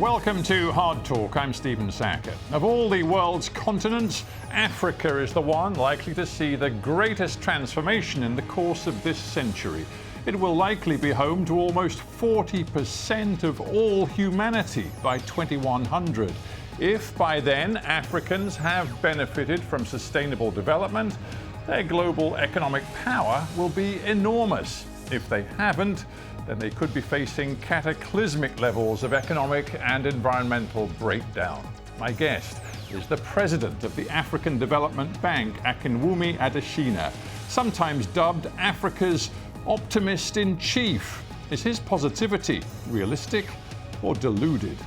Welcome to Hard Talk. I'm Stephen Sackett. Of all the world's continents, Africa is the one likely to see the greatest transformation in the course of this century. It will likely be home to almost 40% of all humanity by 2100. If by then Africans have benefited from sustainable development, their global economic power will be enormous. If they haven't, then they could be facing cataclysmic levels of economic and environmental breakdown. My guest is the president of the African Development Bank, Akinwumi Adesina, sometimes dubbed Africa's optimist-in-chief. Is his positivity realistic or deluded?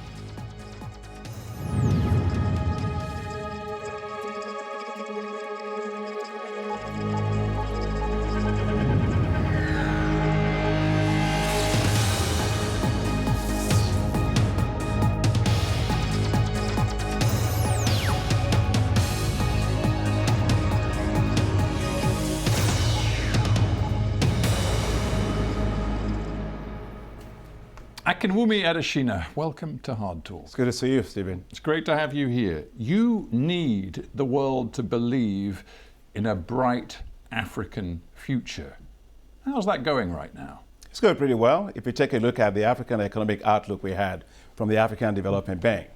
Akinwumi Adesina, welcome to Hard Talk. It's good to see you, Stephen. It's great to have you here. You need the world to believe in a bright African future. How's that going right now? It's going pretty well. If you take a look at the African economic outlook we had from the African Development Bank,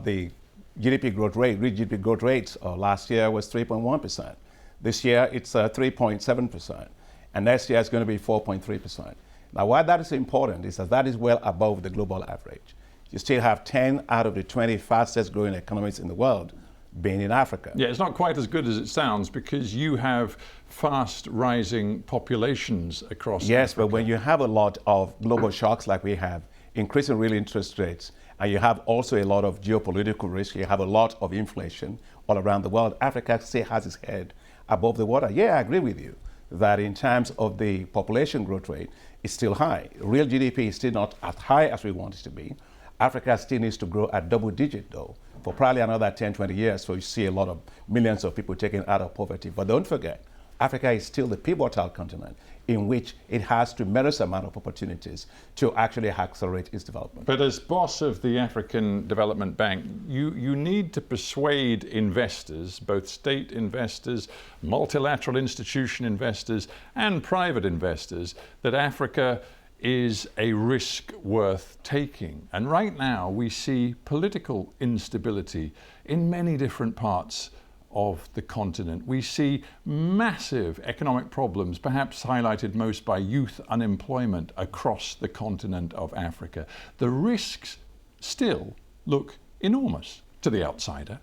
the GDP growth rate, real GDP growth rate last year was 3.1%. This year it's 3.7%. And next year it's going to be 4.3%. Now, why that is important is that is well above the global average. You still have 10 out of the 20 fastest growing economies in the world being in Africa. Yeah, it's not quite as good as it sounds because you have fast rising populations across Yes, Africa. but when you have a lot of global shocks like we have, increasing real interest rates, and you have also a lot of geopolitical risk, you have a lot of inflation all around the world, Africa still has its head above the water. Yeah, I agree with you that in terms of the population growth rate, it's still high. Real GDP is still not as high as we want it to be. Africa still needs to grow at double digit though, for probably another 10, 20 years, so you see a lot of millions of people taken out of poverty. But don't forget, Africa is still the pivotal continent in which it has tremendous amount of opportunities to actually accelerate its development. But as boss of the African Development Bank, you need to persuade investors, both state investors, multilateral institution investors, and private investors, that Africa is a risk worth taking. And right now we see political instability in many different parts of the continent. We see massive economic problems, perhaps highlighted most by youth unemployment across the continent of Africa. The risks still look enormous to the outsider.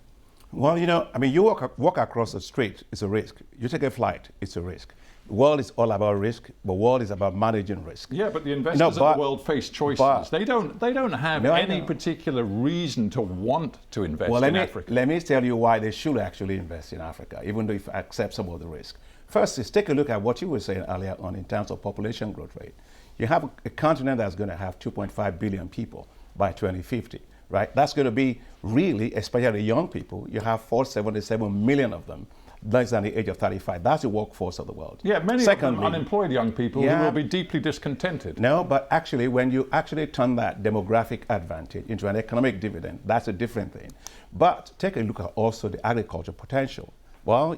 Well, you walk across the street, it's a risk. You take a flight, it's a risk. The world is all about risk. The world is about managing risk. Yeah, but the investors of the world face choices. They don't have any particular reason to want to invest in Africa. Let me tell you why they should actually invest in Africa, even though if I accept some of the risk. First is take a look at what you were saying earlier on in terms of population growth rate. You have a continent that's going to have 2.5 billion people by 2050, right? That's going to be really, especially young people, you have 477 million of them less than the age of 35. That's the workforce of the world. Yeah, many of them unemployed young people who will be deeply discontented. No, but actually, when you actually turn that demographic advantage into an economic dividend, that's a different thing. But take a look at also the agriculture potential. Well,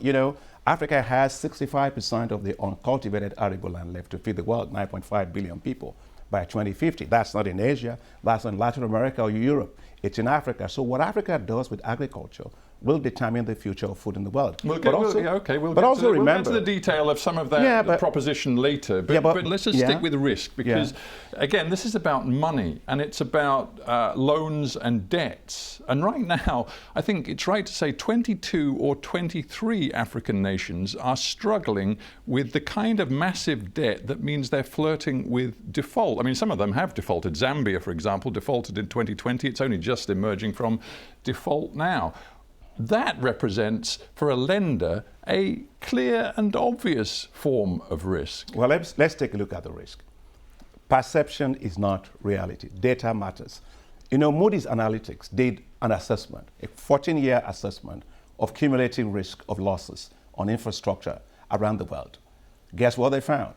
Africa has 65% of the uncultivated arable land left to feed the world, 9.5 billion people by 2050. That's not in Asia, that's in Latin America or Europe. It's in Africa. So what Africa does with agriculture will determine the future of food in the world. We'll get to the detail of some of that proposition later. But let's just stick with risk, because again, this is about money and it's about loans and debts. And right now, I think it's right to say 22 or 23 African nations are struggling with the kind of massive debt that means they're flirting with default. I mean, some of them have defaulted. Zambia, for example, defaulted in 2020. It's only just emerging from default now. That represents, for a lender, a clear and obvious form of risk. Well, let's take a look at the risk. Perception is not reality. Data matters. Moody's Analytics did an assessment, a 14-year assessment of cumulative risk of losses on infrastructure around the world. Guess what they found?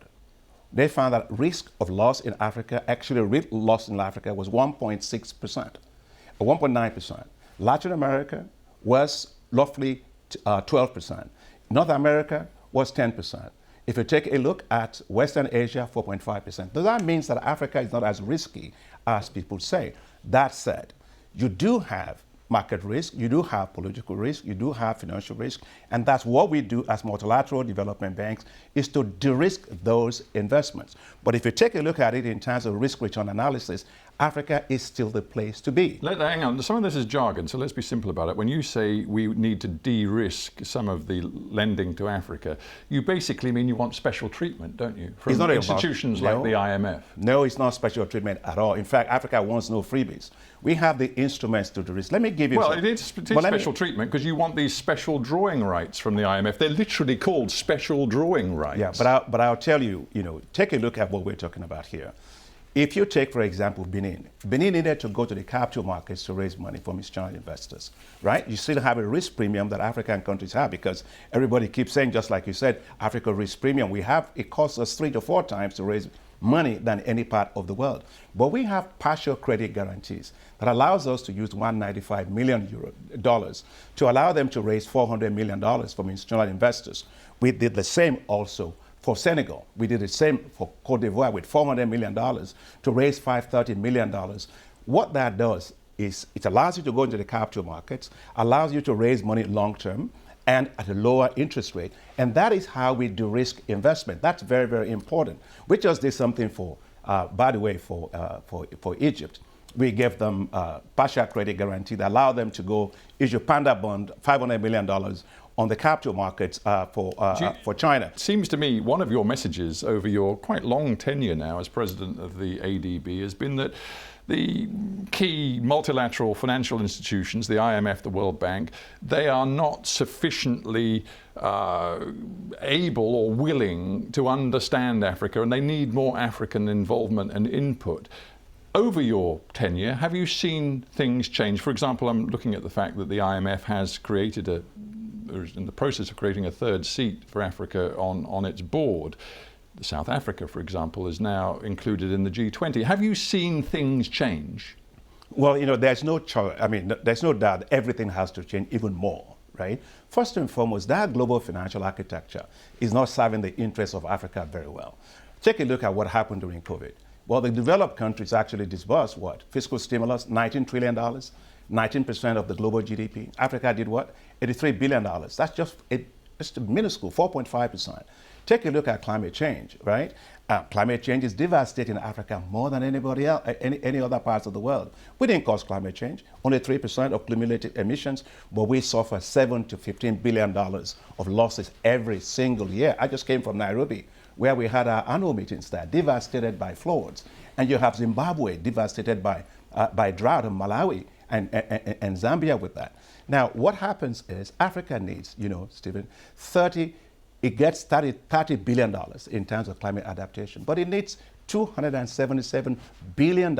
They found that risk of loss in Africa, actually real loss in Africa, was 1.6%. 1.9%. Latin America was roughly 12%. North America was 10%. If you take a look at Western Asia, 4.5%. That means that Africa is not as risky as people say. That said, you do have market risk, you do have political risk, you do have financial risk, and that's what we do as multilateral development banks, is to de-risk those investments. But if you take a look at it in terms of risk-return analysis, Africa is still the place to be. Hang on, some of this is jargon, so let's be simple about it. When you say we need to de-risk some of the lending to Africa, you basically mean you want special treatment, don't you? From institutions like the IMF. No, it's not special treatment at all. In fact, Africa wants no freebies. We have the instruments to de-risk. Let me give you it is special treatment because you want these special drawing rights from the IMF. They're literally called special drawing rights. Yeah, but I'll tell you, take a look at what we're talking about here. If you take, for example, Benin needed to go to the capital markets to raise money from its Chinese investors, right? You still have a risk premium that African countries have because everybody keeps saying, just like you said, Africa risk premium. It costs us 3 to 4 times to raise money than any part of the world. But we have partial credit guarantees that allows us to use $195 million to allow them to raise $400 million from institutional investors. We did the same also for Senegal. We did the same for Cote d'Ivoire with $400 million to raise $530 million. What that does is it allows you to go into the capital markets, allows you to raise money long term and at a lower interest rate. And that is how we de-risk investment. That's very, very important. We just did something by the way, for Egypt. We gave them partial credit guarantee that allowed them to go issue Panda bond, $500 million on the capital markets for China. It seems to me one of your messages over your quite long tenure now as president of the ADB has been that the key multilateral financial institutions, the IMF, the World Bank, they are not sufficiently able or willing to understand Africa, and they need more African involvement and input. Over your tenure, have you seen things change? For example, I'm looking at the fact that the IMF has created in the process of creating a third seat for Africa on its board. South Africa, for example, is now included in the G20. Have you seen things change? Well, there's no choice. There's no doubt everything has to change even more, right? First and foremost, that global financial architecture is not serving the interests of Africa very well. Take a look at what happened during COVID. Well, the developed countries actually disbursed what? Fiscal stimulus, $19 trillion, 19% of the global GDP. Africa did what? $83 billion. That's just minuscule, 4.5%. Take a look at climate change, right? Climate change is devastating Africa more than anybody else, any other parts of the world. We didn't cause climate change, only 3% of cumulative emissions, but we suffer $7 to $15 billion of losses every single year. I just came from Nairobi, where we had our annual meetings there, devastated by floods. And you have Zimbabwe devastated by drought, and Malawi and Zambia with that. Now, what happens is Africa needs, Stephen, it gets $30 billion in terms of climate adaptation, but it needs $277 billion.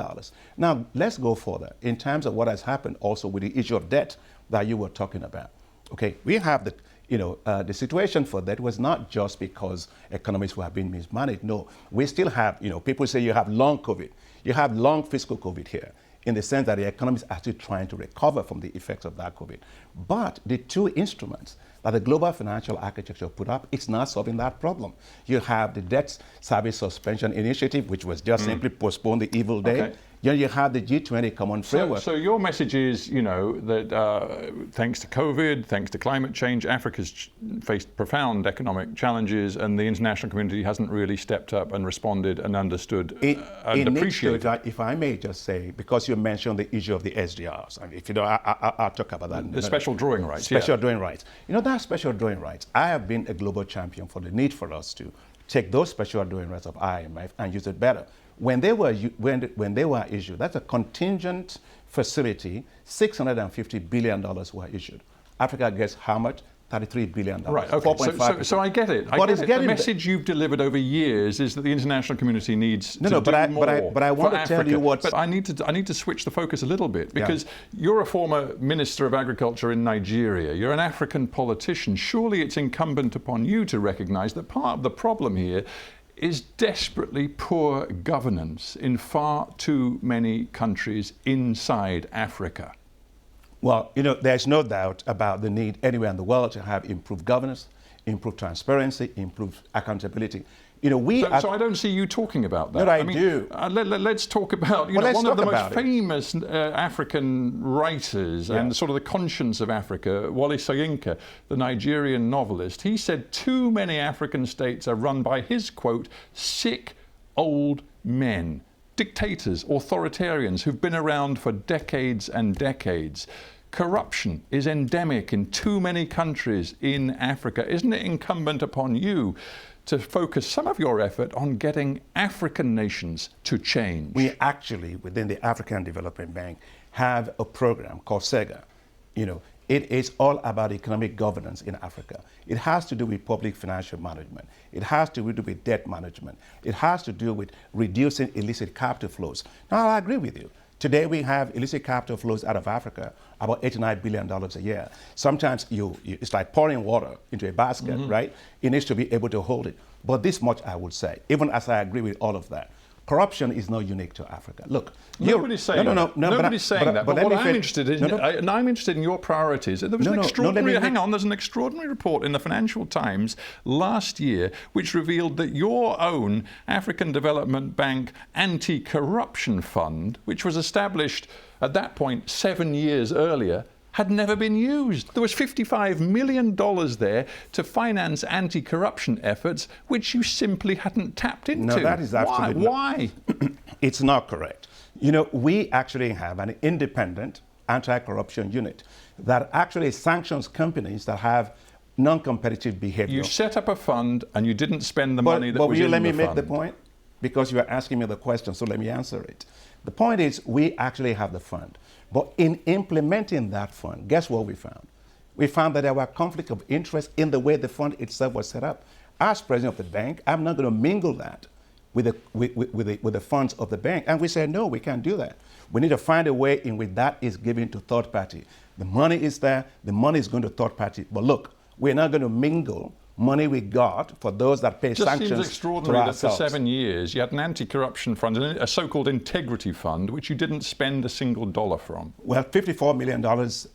Now, let's go further in terms of what has happened also with the issue of debt that you were talking about. Okay, we have the situation for that was not just because economies were being mismanaged. No, we still have, people say you have long COVID. You have long fiscal COVID here, in the sense that the economy is actually trying to recover from the effects of that COVID. But the two instruments that the global financial architecture put up, it's not solving that problem. You have the debt service suspension initiative, which was just simply postpone the evil day. Okay. You have the G20 common framework. So your message is, that thanks to COVID, thanks to climate change, Africa's faced profound economic challenges, and the international community hasn't really stepped up and responded and understood and appreciated. If I may just say, because you mentioned the issue of the SDRs, and if I'll talk about that. The special drawing rights. Special drawing rights. That special drawing rights, I have been a global champion for the need for us to take those special drawing rights of IMF and use it better. When they were issued, that's a contingent facility, $650 billion were issued. Africa gets how much? $33 billion. Right, okay, so I get it. The message you've delivered over years is that the international community needs to do more but I want to tell you what... But I need to switch the focus a little bit, because you're a former Minister of Agriculture in Nigeria. You're an African politician. Surely it's incumbent upon you to recognize that part of the problem here is desperately poor governance in far too many countries inside Africa? Well, there's no doubt about the need anywhere in the world to have improved governance, improved transparency, improved accountability. So I don't see you talking about that. No, I do. Let's talk about one of the most famous African writers and sort of the conscience of Africa, Wole Soyinka, the Nigerian novelist. He said too many African states are run by his quote, sick old men, dictators, authoritarians who've been around for decades and decades. Corruption is endemic in too many countries in Africa. Isn't it incumbent upon you to focus some of your effort on getting African nations to change? We actually, within the African Development Bank, have a program called SEGA. It is all about economic governance in Africa. It has to do with public financial management. It has to do with debt management. It has to do with reducing illicit capital flows. Now, I agree with you. Today, we have illicit capital flows out of Africa, about $89 billion a year. Sometimes it's like pouring water into a basket, right? It needs to be able to hold it. But this much I would say, even as I agree with all of that, corruption is not unique to Africa. Look, nobody's saying that. Nobody's saying that. But what I'm interested in, and I'm interested in your priorities. There was an extraordinary. There's an extraordinary report in the Financial Times last year which revealed that your own African Development Bank Anti-Corruption Fund, which was established at that point 7 years earlier, had never been used. There was $55 million there to finance anti-corruption efforts, which you simply hadn't tapped into. No, that is absolutely Why? It's not correct. We actually have an independent anti-corruption unit that actually sanctions companies that have non-competitive behavior. You set up a fund and you didn't spend the money that was in the fund. But will you let me make the point? Because you are asking me the question, so let me answer it. The point is, we actually have the fund. But in implementing that fund, guess what we found? We found that there were conflict of interest in the way the fund itself was set up. As president of the bank, I'm not going to mingle that with the funds of the bank. And we said, no, we can't do that. We need to find a way in which that is given to third party. The money is there, the money is going to third party. But look, we're not going to mingle money we got for those that pay sanctions. It just seems extraordinary that for 7 years you had an anti-corruption fund, a so-called integrity fund, which you didn't spend a single dollar from. Well, $54 million,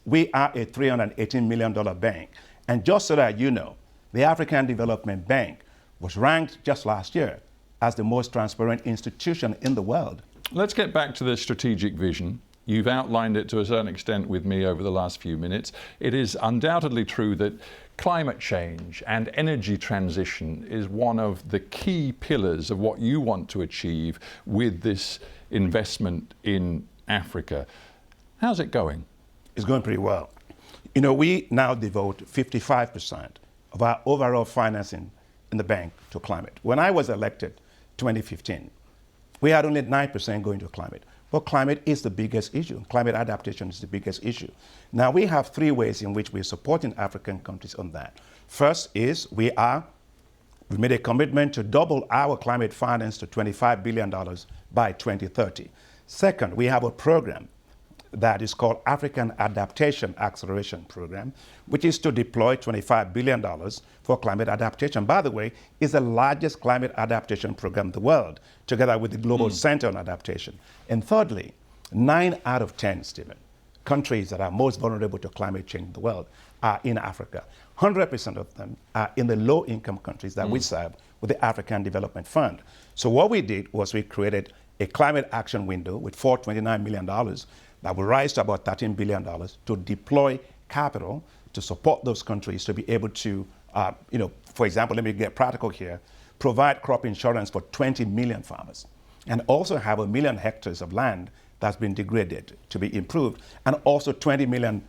we are a $318 million bank. And just so that you know, the African Development Bank was ranked just last year as the most transparent institution in the world. Let's get back to the strategic vision. You've outlined it to a certain extent with me over the last few minutes. It is undoubtedly true that climate change and energy transition is one of the key pillars of what you want to achieve with this investment in Africa. How's it going? It's going pretty well. We now devote 55% of our overall financing in the bank to climate. When I was elected 2015, we had only 9% going to climate. But climate is the biggest issue. Climate adaptation is the biggest issue. Now, we have three ways in which we're supporting African countries on that. First is we made a commitment to double our climate finance to $25 billion by 2030. Second, we have a program that is called African Adaptation Acceleration Program, which is to deploy $25 billion for climate adaptation. By the way, it's the largest climate adaptation program in the world, together with the Global Center on Adaptation. And thirdly, 9 out of 10, Stephen, countries that are most vulnerable to climate change in the world are in Africa. 100% of them are in the low-income countries that we serve with the African Development Fund. So what we did was we created a climate action window with $429 million that will rise to about $13 billion to deploy capital to support those countries to be able to, for example, let me get practical here, provide crop insurance for 20 million farmers, and also have 1 million hectares of land that's been degraded to be improved, and also 20 million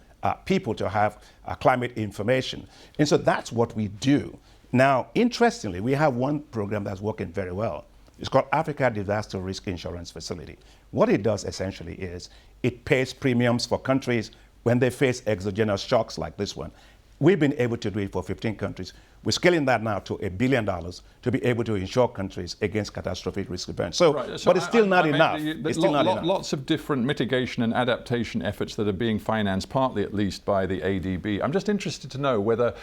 people to have climate information. And so that's what we do. Now, interestingly, we have one program that's working very well. It's called Africa Disaster Risk Insurance Facility. What it does essentially is it pays premiums for countries when they face exogenous shocks like this one. We've been able to do it for 15 countries. We're scaling that now to $1 billion to be able to insure countries against catastrophic risk events. But it's still not enough. It's still not enough. Lots of different mitigation and adaptation efforts that are being financed, partly at least by the ADB. I'm just interested to know whether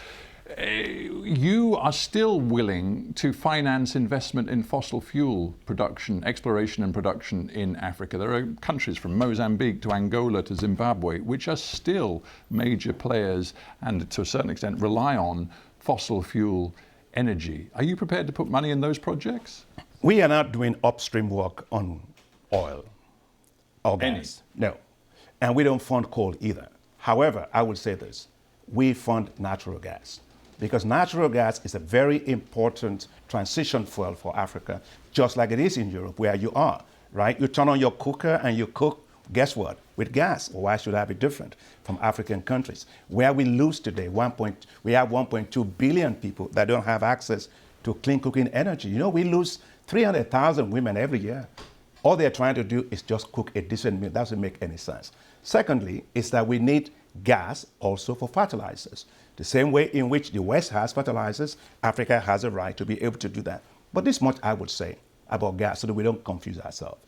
you are still willing to finance investment in fossil fuel production, exploration and production in Africa. There are countries from Mozambique to Angola to Zimbabwe which are still major players and to a certain extent rely on fossil fuel energy. Are you prepared to put money in those projects? We are not doing upstream work on oil or gas. No. And we don't fund coal either. However, I will say this. We fund natural gas because natural gas is a very important transition fuel for Africa, just like it is in Europe where you are, right? You turn on your cooker and you cook, guess what? With gas. Well, why should that be different from African countries? Where we lose today, we have 1.2 billion people that don't have access to clean cooking energy. You know, we lose 300,000 women every year. All they're trying to do is just cook a decent meal. That doesn't make any sense. Secondly, is that we need gas also for fertilizers. The same way in which the West has fertilizers, Africa has a right to be able to do that. But this much I would say about gas so that we don't confuse ourselves.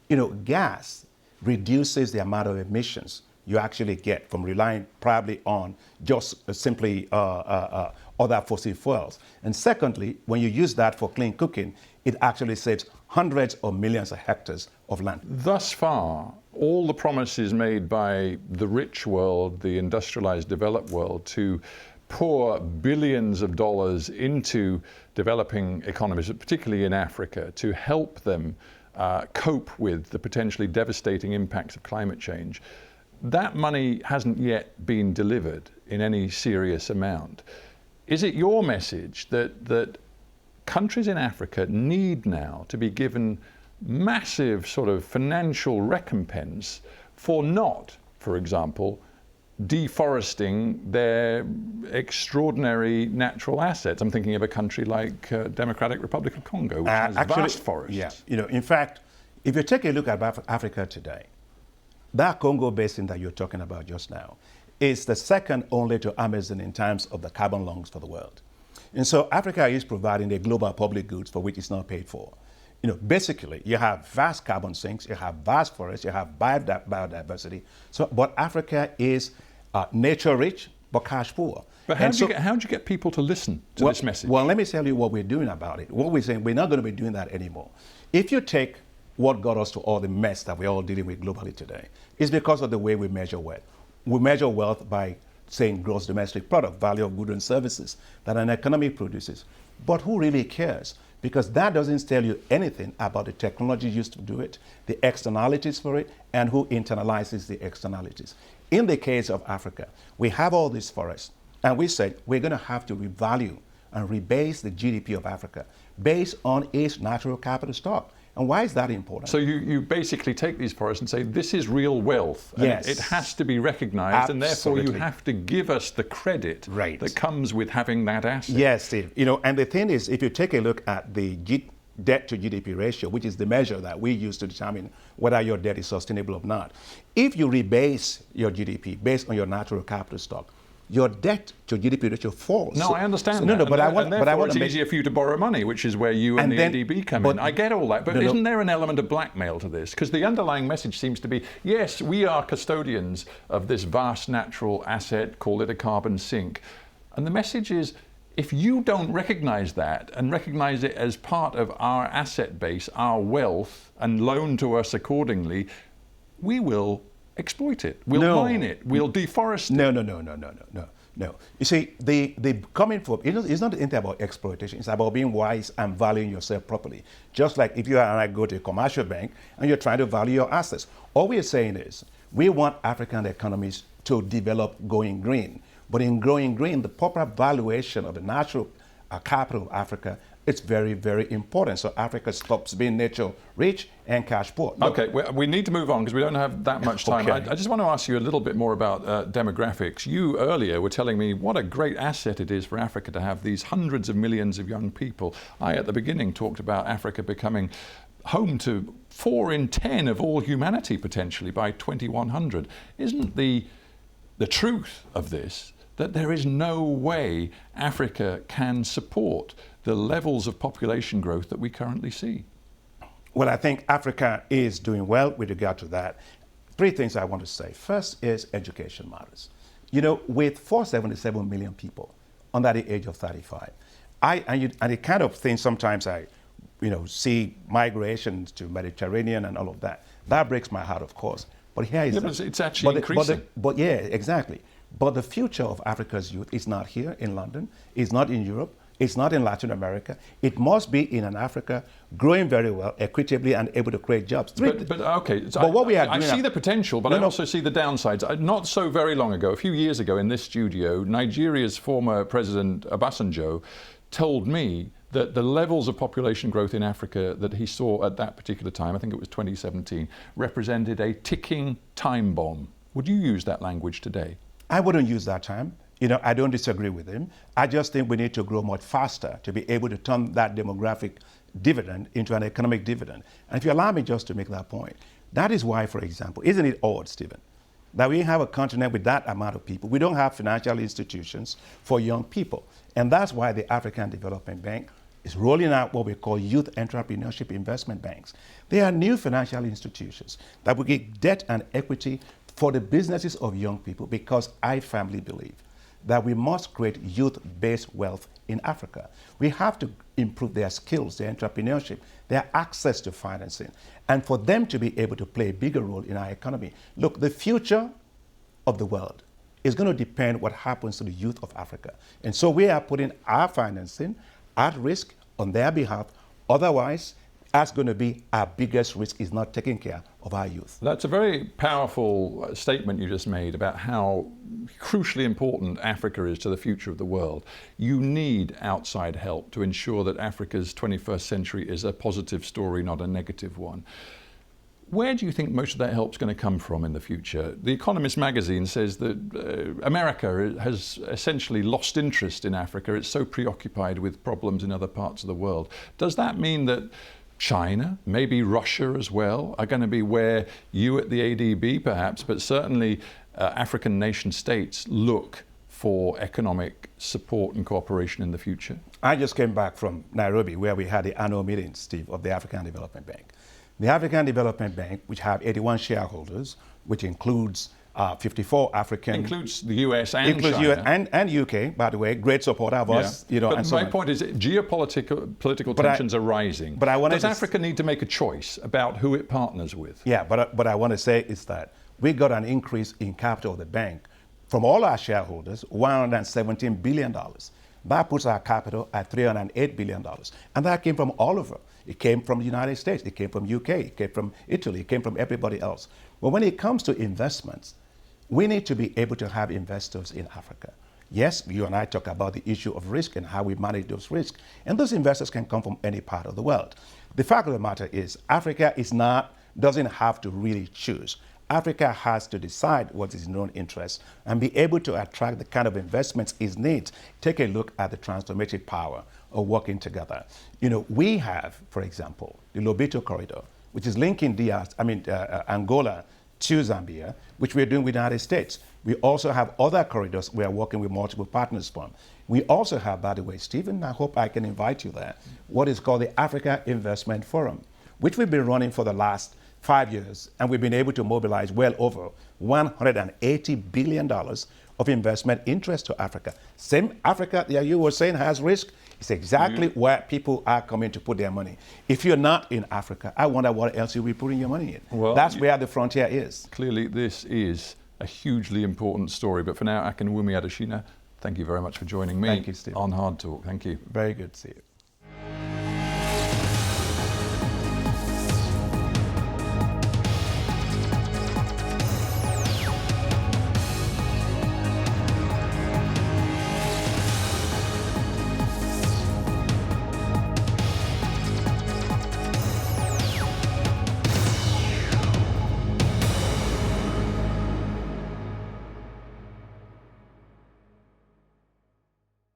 You know, gas reduces the amount of emissions you actually get from relying probably on just simply other fossil fuels. And secondly, when you use that for clean cooking, it actually saves hundreds of millions of hectares of land. Thus far, all the promises made by the rich world, the industrialized developed world, to pour billions of dollars into developing economies, particularly in Africa, to help them cope with the potentially devastating impacts of climate change, that money hasn't yet been delivered in any serious amount. Is it your message that countries in Africa need now to be given massive sort of financial recompense for not, for example, deforesting their extraordinary natural assets? I'm thinking of a country like Democratic Republic of Congo, which has vast forests. Yeah, you know, in fact, if you take a look at Africa today, that Congo basin that you're talking about just now is the second only to Amazon in terms of the carbon lungs for the world. And so Africa is providing the global public goods for which it's not paid for. You know, basically, you have vast carbon sinks, you have vast forests, you have biodiversity. So, but Africa is nature rich, but cash poor. But how do you get people to listen to this message? Well, let me tell you what we're doing about it. What we're saying, we're not going to be doing that anymore. If you take what got us to all the mess that we're all dealing with globally today, it's because of the way we measure wealth. We measure wealth by saying gross domestic product, value of goods and services that an economy produces. But who really cares? Because that doesn't tell you anything about the technology used to do it, the externalities for it, and who internalizes the externalities. In the case of Africa, we have all these forests, and we said we're going to have to revalue and rebase the GDP of Africa based on its natural capital stock. And why is that important? So you basically take these forests and say, this is real wealth. And yes. It has to be recognized, Absolutely. and therefore you have to give us the credit that comes with having that asset. Yes, Steve. You know, and the thing is, if you take a look at the debt to GDP ratio, which is the measure that we use to determine whether your debt is sustainable or not, if you rebase your GDP based on your natural capital stock, your debt to GDP ratio falls. No, I understand that. No, but I want it's easier for you to borrow money, which is where you and the AfDB come in. I get all that, but isn't there an element of blackmail to this? Because the underlying message seems to be, yes, we are custodians of this vast natural asset, call it a carbon sink. And the message is, if you don't recognize that and recognize it as part of our asset base, our wealth, and loan to us accordingly, we will exploit it. We'll mine it. We'll deforest it. No. You see, the coming from it's not anything about exploitation. It's about being wise and valuing yourself properly. Just like if you and I go to a commercial bank and you're trying to value your assets. All we're saying is we want African economies to develop going green. But in growing green, the proper valuation of the natural capital of Africa, it's very, very important. So Africa stops being nature rich and cash poor. Okay, we need to move on because we don't have that much time. Okay. I just want to ask you a little bit more about demographics. You earlier were telling me what a great asset it is for Africa to have these hundreds of millions of young people. I, at the beginning, talked about Africa becoming home to 4 in 10 of all humanity potentially by 2100. Isn't the truth of this that there is no way Africa can support the levels of population growth that we currently see? Well, I think Africa is doing well with regard to that. 3 things I want to say. First is education matters. You know, with 477 million people, under the age of 35. And the kind of thing sometimes I see migrations to Mediterranean and all of that. That breaks my heart, of course. But here is but it's actually increasing. But yeah, exactly. But the future of Africa's youth is not here in London. It's not in Europe. It's not in Latin America. It must be in an Africa growing very well, equitably, and able to create jobs. But okay, so but what we are I see the potential, but I also see the downsides. Not so very long ago, a few years ago in this studio, Nigeria's former president, Obasanjo, told me that the levels of population growth in Africa that he saw at that particular time, I think it was 2017, represented a ticking time bomb. Would you use that language today? I wouldn't use that term. I don't disagree with him. I just think we need to grow much faster to be able to turn that demographic dividend into an economic dividend. And if you allow me just to make that point, that is why, for example, isn't it odd, Stephen, that we have a continent with that amount of people? We don't have financial institutions for young people. And that's why the African Development Bank is rolling out what we call youth entrepreneurship investment banks. They are new financial institutions that will give debt and equity for the businesses of young people, because I firmly believe that we must create youth-based wealth in Africa. We have to improve their skills, their entrepreneurship, their access to financing, and for them to be able to play a bigger role in our economy. Look, the future of the world is going to depend what happens to the youth of Africa. And so we are putting our financing at risk on their behalf. Otherwise, that's going to be our biggest risk, is not taking care of our youth. That's a very powerful statement you just made about how crucially important Africa is to the future of the world. You need outside help to ensure that Africa's 21st century is a positive story, not a negative one. Where do you think most of that help's going to come from in the future? The Economist magazine says that America has essentially lost interest in Africa. It's so preoccupied with problems in other parts of the world. Does that mean that China, maybe Russia as well, are going to be where you at the ADB perhaps, but certainly African nation states look for economic support and cooperation in the future? I just came back from Nairobi, where we had the annual meeting, Steve, of the African Development Bank. The African Development Bank, which have 81 shareholders, which includes 54 African... Includes the US and China. US and UK, by the way, great supporter of us. But and so my point is, geopolitical tensions are rising. But does Africa need to make a choice about who it partners with? Yeah, but I want to say is that we got an increase in capital of the bank from all our shareholders, $117 billion. That puts our capital at $308 billion. And that came from all over. It came from the United States, it came from UK, it came from Italy, it came from everybody else. But when it comes to investments, we need to be able to have investors in Africa. Yes, you and I talk about the issue of risk and how we manage those risks. And those investors can come from any part of the world. The fact of the matter is, Africa doesn't have to really choose. Africa has to decide what is in its own interest and be able to attract the kind of investments it needs. Take a look at the transformative power of working together. We have, for example, the Lobito corridor, which is linking Angola to Zambia, which we're doing with the United States. We also have other corridors we are working with multiple partners from. We also have, by the way, Stephen, I hope I can invite you there, what is called the Africa Investment Forum, which we've been running for the last 5 years, and we've been able to mobilize well over $180 billion of investment interest to Africa. Same Africa that you were saying has risk. It's exactly where people are coming to put their money. If you're not in Africa, I wonder what else you'll be putting your money in. Well, that's where the frontier is. Clearly, this is a hugely important story. But for now, Akinwumi Adesina, thank you very much for joining me. Thank you, Steve. On HARDtalk. Thank you. Very good to see you.